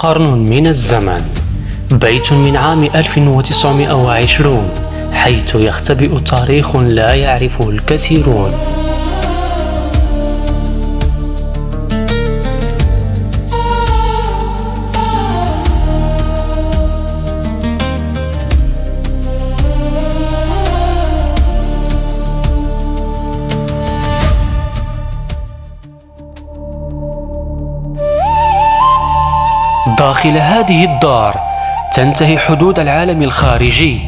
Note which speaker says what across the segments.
Speaker 1: قرن من الزمن، بيت من عام 1920 حيث يختبئ تاريخ لا يعرفه الكثيرون. داخل هذه الدار تنتهي حدود العالم الخارجي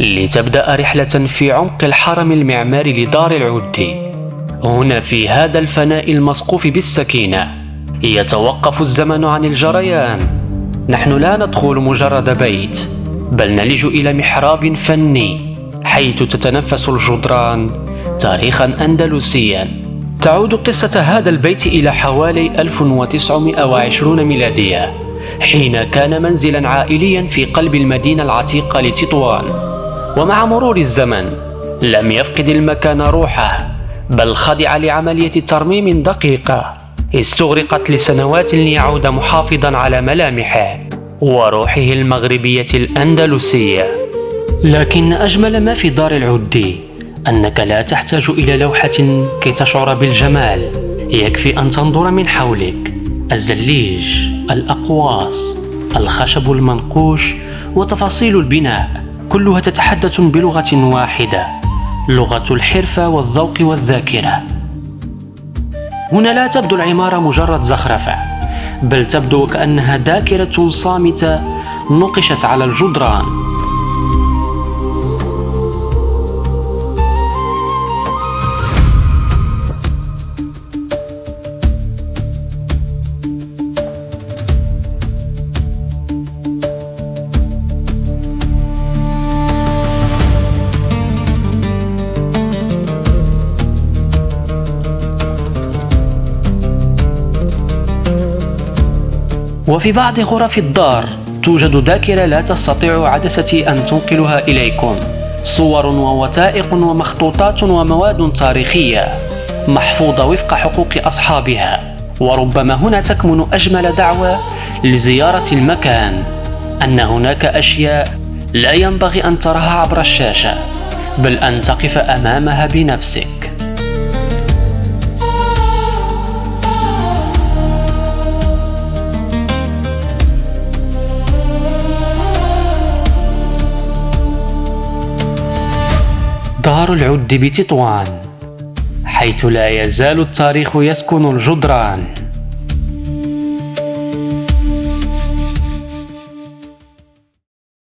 Speaker 1: لتبدأ رحلة في عمق الحرم المعماري لدار العدي. هنا في هذا الفناء المسقوف بالسكينة يتوقف الزمن عن الجريان. نحن لا ندخل مجرد بيت، بل نلج إلى محراب فني حيث تتنفس الجدران تاريخا أندلسيا. تعود قصة هذا البيت إلى حوالي 1920 ميلادية، حين كان منزلا عائليا في قلب المدينة العتيقة لتطوان. ومع مرور الزمن لم يفقد المكان روحه، بل خضع لعملية ترميم دقيقة استغرقت لسنوات ليعود محافظا على ملامحه وروحه المغربية الأندلسية. لكن أجمل ما في دار العدي أنك لا تحتاج إلى لوحة كي تشعر بالجمال، يكفي أن تنظر من حولك. الزليج، الأقواس، الخشب المنقوش وتفاصيل البناء كلها تتحدث بلغة واحدة، لغة الحرفة والذوق والذاكرة. هنا لا تبدو العمارة مجرد زخرفة، بل تبدو كأنها ذاكرة صامتة نقشت على الجدران. وفي بعض غرف الدار توجد ذاكرة لا تستطيع عدستي أن تنقلها إليكم، صور ووثائق ومخطوطات ومواد تاريخية محفوظة وفق حقوق أصحابها. وربما هنا تكمن أجمل دعوة لزيارة المكان، أن هناك أشياء لا ينبغي أن تراها عبر الشاشة، بل أن تقف أمامها بنفسك. دار العد بتطوان، حيث لا يزال التاريخ يسكن الجدران.